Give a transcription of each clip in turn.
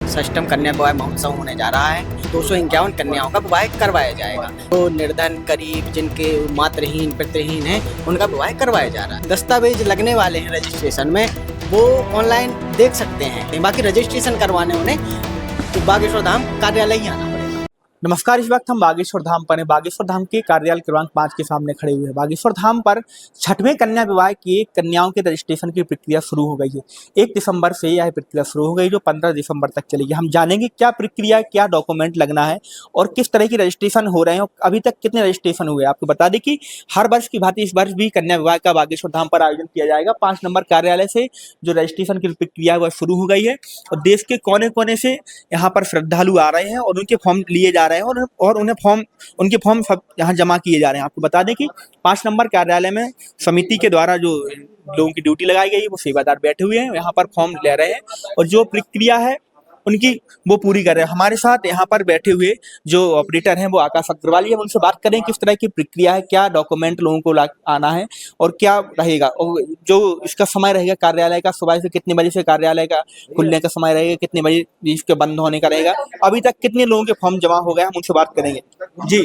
षष्ठम कन्या विवाह महोत्सव होने जा रहा है। 251 कन्याओं का विवाह करवाया जाएगा। तो निर्धन, गरीब, जिनके मातृहीन, पितृहीन हैं, उनका विवाह करवाया जा रहा है। दस्तावेज लगने वाले हैं रजिस्ट्रेशन में, वो ऑनलाइन देख सकते हैं। बाकी रजिस्ट्रेशन करवाने उन्हें बागेश्वर धाम कार्यालय ही आना पड़ेगा। नमस्कार, इस वक्त हम बागेश्वर धाम पर हैं। बागेश्वर धाम के कार्यालय क्रमांक 5 के सामने खड़े हुए हैं। बागेश्वर धाम पर छठवें कन्या विवाह की कन्याओं के रजिस्ट्रेशन की प्रक्रिया शुरू हो गई है। 1 दिसंबर से यह प्रक्रिया शुरू हो गई, जो 15 दिसंबर तक चलेगी। हम जानेंगे क्या प्रक्रिया, क्या डॉक्यूमेंट लगना है और किस तरह की रजिस्ट्रेशन हो रहे हैं और अभी तक कितने रजिस्ट्रेशन हुए। आपको बता दें कि हर वर्ष की भांति इस वर्ष भी कन्या विवाह का बागेश्वर धाम पर आयोजन किया जाएगा। 5 नंबर कार्यालय से जो रजिस्ट्रेशन की प्रक्रिया है वह शुरू हो गई है और देश के कोने कोने से यहाँ पर श्रद्धालु आ रहे हैं और उनके फॉर्म लिए जा रहे हैं और उनके फॉर्म सब यहाँ जमा किए जा रहे हैं। आपको बता दें कि 5 नंबर कार्यालय में समिति के द्वारा जो लोगों की ड्यूटी लगाई गई है वो सेवादार बैठे हुए हैं, यहाँ पर फॉर्म ले रहे हैं और जो प्रक्रिया है उनकी वो पूरी कर रहे हैं। हमारे साथ यहाँ पर बैठे हुए जो ऑपरेटर हैं वो आकाश अग्रवाल है। हम उनसे बात करें किस तरह की प्रक्रिया है, क्या डॉक्यूमेंट लोगों को आना है और क्या रहेगा, और जो इसका समय रहेगा कार्यालय का, सुबह से कितने बजे से कार्यालय का खुलने का समय रहेगा, कितने बजे इसके बंद होने का रहेगा, अभी तक कितने लोगों के फॉर्म जमा हो गए, हम उनसे बात करेंगे। जी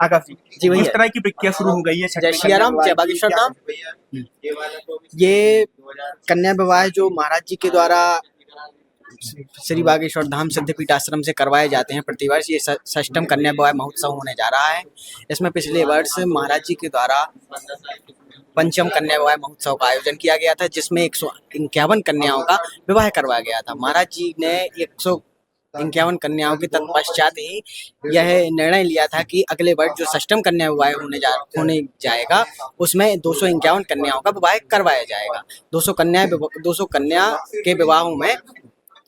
आकाश जी भैया, इस तरह की प्रक्रिया शुरू हो गई है। जय सियाराम, जय बागेश्वर धाम। ये कन्या विवाह जो महाराज जी के द्वारा श्री बागेश्वर धाम सिद्धपीठ आश्रम से करवाए जाते हैं प्रतिवर्ष, ये षष्ठम कन्या विवाह महोत्सव होने जा रहा है। इसमें पिछले वर्ष महाराज जी के द्वारा पंचम कन्या विवाह महोत्सव का आयोजन किया गया था, जिसमें 151 कन्याओं का विवाह करवाया गया था। महाराज जी ने 151 कन्याओं के तत्पश्चात ही यह निर्णय लिया था कि अगले वर्ष जो षष्ठम कन्या विवाह होने जाएगा उसमें 251 कन्याओं का विवाह करवाया जाएगा। 200 कन्या के विवाहों में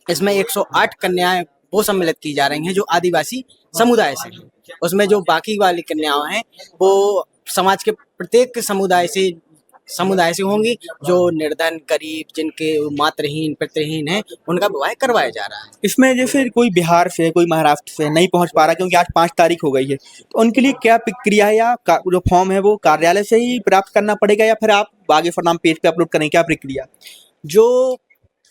इसमें 108 कन्याएं वो सम्मिलित की जा रही हैं जो आदिवासी समुदाय से हैं। उसमें जो बाकी वाली कन्याएं हैं वो समाज के प्रत्येक समुदाय से होंगी। जो निर्धन, गरीब, जिनके मातृहीन, पितृहीन हैं, उनका विवाह करवाया जा रहा है। इसमें जैसे कोई बिहार से, कोई महाराष्ट्र से नहीं पहुंच पा रहा क्योंकि आज 5 तारीख हो गई है, तो उनके लिए क्या प्रक्रिया है, या जो फॉर्म है वो कार्यालय से ही प्राप्त करना पड़ेगा या फिर आप बागेश्वर धाम पेज पे अपलोड करें, क्या प्रक्रिया? जो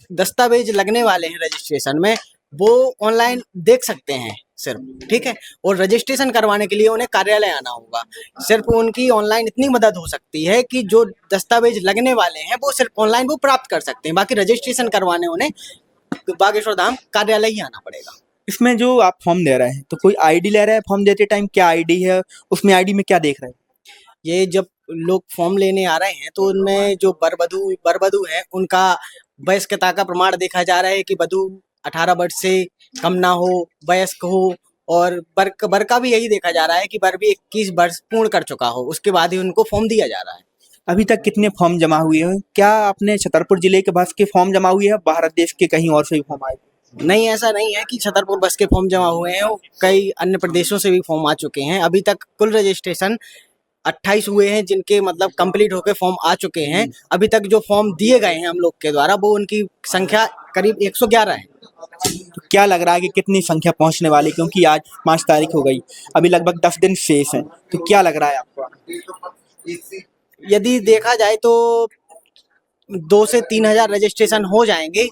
दस्तावेज लगने वाले हैं रजिस्ट्रेशन में, वो ऑनलाइन देख सकते हैं सिर्फ, ठीक है। और रजिस्ट्रेशन करवाने के लिए उन्हें कार्यालय आना होगा। सिर्फ उनकी ऑनलाइन इतनी मदद हो सकती है कि जो दस्तावेज लगने वाले हैं वो सिर्फ ऑनलाइन वो प्राप्त कर सकते हैं। बाकी रजिस्ट्रेशन करवाने उन्हें बागेश्वर धाम कार्यालय ही आना पड़ेगा। इसमें जो आप फॉर्म दे रहे हैं तो कोई आईडी ले रहे हैं फॉर्म देते टाइम, क्या आईडी है उसमें, आईडी में क्या देख रहे हैं? ये जब लोग फॉर्म लेने आ रहे हैं तो उनमें जो वर-वधू है उनका वयस्कता का प्रमाण देखा जा रहा है कि वधू 18 वर्ष से कम ना हो, वयस्क हो, और वर का भी यही देखा जा रहा है कि वर भी 21 वर्ष पूर्ण कर चुका हो, उसके बाद ही उनको फॉर्म दिया जा रहा है। अभी तक कितने फॉर्म जमा हुए हैं? क्या अपने छतरपुर जिले के बस के फॉर्म जमा हुए हैं, भारत देश के कहीं और से भी फॉर्म आए? नहीं, ऐसा नहीं है कि छतरपुर बस के फॉर्म जमा हुए हैं, कई अन्य प्रदेशों से भी फॉर्म आ चुके हैं। अभी तक कुल रजिस्ट्रेशन 28 हुए हैं जिनके मतलब कंप्लीट होकर फॉर्म आ चुके हैं। अभी तक जो फॉर्म दिए गए हैं हम लोग के द्वारा वो उनकी संख्या करीब 111 है। तो क्या लग रहा है कि कितनी संख्या पहुंचने वाली, क्योंकि आज 5 तारीख हो गई, अभी लगभग 10 दिन शेष हैं, तो क्या लग रहा है आपको? यदि देखा जाए तो 2 से 3 हजार रजिस्ट्रेशन हो जाएंगे।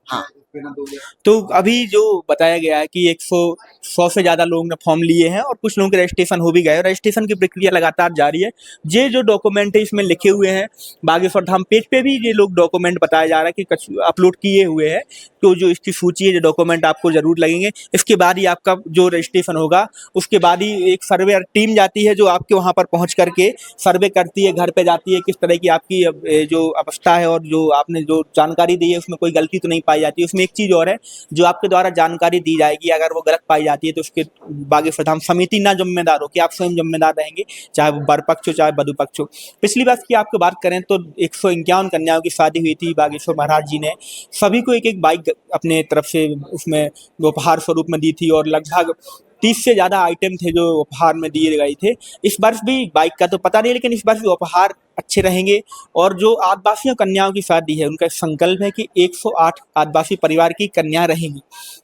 हाँ, तो अभी जो बताया गया है कि 100 से ज़्यादा लोगों ने फॉर्म लिए हैं और कुछ लोगों के रजिस्ट्रेशन हो भी गए, रजिस्ट्रेशन की प्रक्रिया लगातार जारी है। ये जो डॉक्यूमेंट है इसमें लिखे हुए हैं, बागेश्वर धाम पेज पे भी ये लोग डॉक्यूमेंट बताया जा रहा है कि अपलोड किए हुए हैं। तो जो इसकी सूची है, जो डॉक्यूमेंट आपको जरूर लगेंगे, इसके बाद ही आपका जो रजिस्ट्रेशन होगा, उसके बाद ही एक सर्वे टीम जाती है जो आपके वहाँ पर पहुँच करके सर्वे करती है, घर पे जाती है, किस तरह की आपकी जो अवस्था है और जो आपने जो जानकारी दी है उसमें कोई गलती तो नहीं पाई जाती है। उसमें एक चीज़ और है, जो आपके द्वारा जानकारी दी जाएगी अगर वो गलत पाई जाती है तो उसके बागेश्वर धाम समिति ना जिम्मेदार हो, कि आप स्वयं जिम्मेदार रहेंगे, चाहे वो वर पक्ष हो चाहे वधु पक्ष हो। पिछली बार की आपको बात करें तो 151 कन्याओं की शादी हुई थी। बागेश्वर महाराज जी ने सभी को एक बाइक अपने तरफ से उसमें उपहार स्वरूप में दी थी और लगभग 30 से ज़्यादा आइटम थे जो उपहार में दिए गए थे। इस वर्ष भी बाइक का तो पता नहीं, लेकिन इस वर्ष भी उपहार अच्छे रहेंगे। और जो आदिवासियों कन्याओं की शादी है, उनका संकल्प है कि 108 आदिवासी परिवार की कन्या रहेंगी।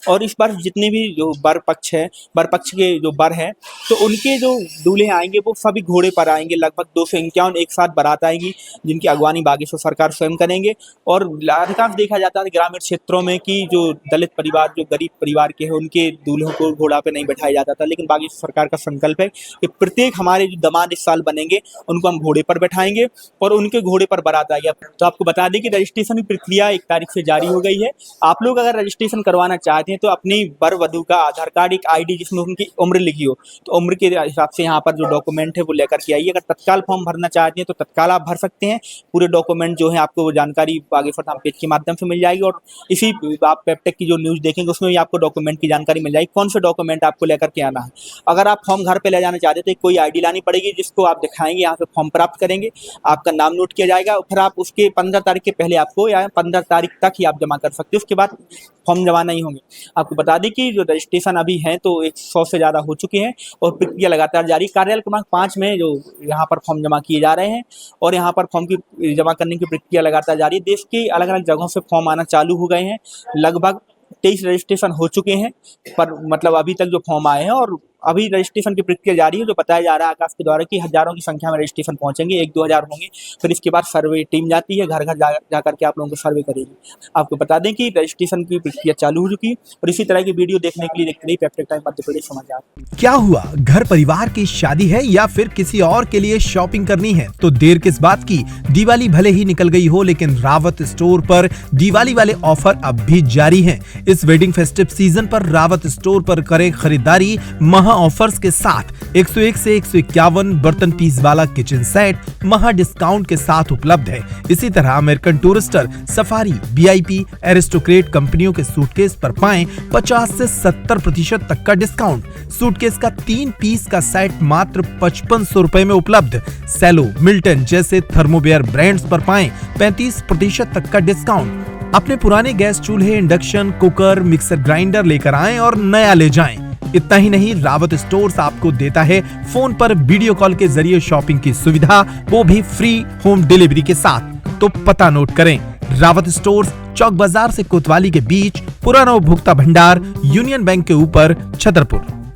और इस बार जितने भी जो वर पक्ष है, वर पक्ष के जो वर हैं, तो उनके जो दूल्हे आएंगे वो सभी घोड़े पर आएंगे। लगभग 251 एक साथ बारात आएगी, जिनकी अगवानी बागेश्वर सरकार स्वयं करेंगे। और अधिकांश देखा जाता है ग्रामीण क्षेत्रों में कि जो दलित परिवार, जो गरीब परिवार के हैं, उनके दूल्हों को घोड़ा पे नहीं बैठाया जाता था। लेकिन बागेश्वर सरकार का संकल्प है कि प्रत्येक हमारे जो दामाद इस साल बनेंगे उनको हम घोड़े पर बैठाएंगे और उनके घोड़े पर बारात आएगी। तो आपको बता दें कि रजिस्ट्रेशन की प्रक्रिया 1 तारीख से जारी हो गई है। आप लोग अगर रजिस्ट्रेशन करवाना चाहते हैं तो अपनी वर वधू का आधार कार्ड, एक ID जिसमें उनकी उम्र लिखी हो, तो उम्र के हिसाब से यहाँ पर जो डॉक्यूमेंट है वो लेकर के आइए। अगर तत्काल फॉर्म भरना चाहते हैं तो तत्काल आप भर सकते हैं। पूरे डॉक्यूमेंट जो है आपको वो जानकारी बागेश्वर धाम पेज के माध्यम से मिल जाएगी। और इसी आप पेपटेक की जो न्यूज़ देखेंगे उसमें भी आपको डॉक्यूमेंट की जानकारी मिल जाएगी, कौन से डॉक्यूमेंट आपको लेकर के आना है। अगर आप फॉर्म घर पे ले जाना चाहते हैं तो कोई ID लानी पड़ेगी, जिसको आप दिखाएंगे, यहाँ पे फॉर्म प्राप्त करेंगे, आपका नाम नोट किया जाएगा। फिर आप उसके 15 तारीख के पहले आपको, या 15 तारीख तक ही आप जमा कर सकते हैं, उसके बाद फॉर्म जमा नहीं होंगे। आपको बता दें कि जो रजिस्ट्रेशन अभी हैं तो 100 से ज़्यादा हो चुके हैं और प्रक्रिया लगातार जारी। कार्यालय क्रमांक 5 में जो यहाँ पर फॉर्म जमा किए जा रहे हैं और यहाँ पर फॉर्म की जमा करने की प्रक्रिया लगातार जारी है। देश की अलग अलग जगहों से फॉर्म आना चालू हो गए हैं। लगभग 23 रजिस्ट्रेशन हो चुके हैं, पर मतलब अभी तक जो फॉर्म आए हैं, और अभी रजिस्ट्रेशन की प्रक्रिया जारी है। जो बताया जा रहा है आकाश के द्वारा कि हजारों की संख्या में रजिस्ट्रेशन पहुंचेंगे, 1-2 हज़ार होंगे। फिर इसके बाद सर्वे टीम जाती है, घर घर जा करके आप लोगों को सर्वे करेगी। आपको बता दें कि रजिस्ट्रेशन की प्रक्रिया चालू हो चुकी है। और इसी तरह की वीडियो देखने के लिए देखते रहिए पेपटेक टाइम मध्य प्रदेश समाचार। क्या हुआ, घर परिवार की शादी है या फिर किसी और के लिए शॉपिंग करनी है तो देर किस बात की। दिवाली भले ही निकल गई हो, लेकिन रावत स्टोर पर दिवाली वाले ऑफर अब भी जारी हैं। इस वेडिंग फेस्टिव सीजन पर रावत स्टोर पर करें खरीदारी महा ऑफर्स के साथ। 101 से 151 बर्तन पीस वाला किचन सेट महा डिस्काउंट के साथ उपलब्ध है। इसी तरह American Tourister, Safari, VIP, Aristocrat कंपनियों के सूटकेस पर पाएं 50 से 70% तक का डिस्काउंट। सूटकेस का 3 पीस का सेट मात्र 5500 रुपए में उपलब्ध। सेलो, मिल्टन जैसे थर्मोवेयर ब्रांड्स पर पाएं 35% तक का डिस्काउंट। अपने पुराने गैस चूल्हे, इंडक्शन कुकर, मिक्सर ग्राइंडर लेकर आएं और नया ले जाएं। इतना ही नहीं, रावत स्टोर्स आपको देता है फोन पर वीडियो कॉल के जरिए शॉपिंग की सुविधा, वो भी फ्री होम डिलीवरी के साथ। तो पता नोट करें, रावत स्टोर्स, चौक बाजार से कोतवाली के बीच, पुराना उपभोक्ता भंडार, यूनियन बैंक के ऊपर, छतरपुर।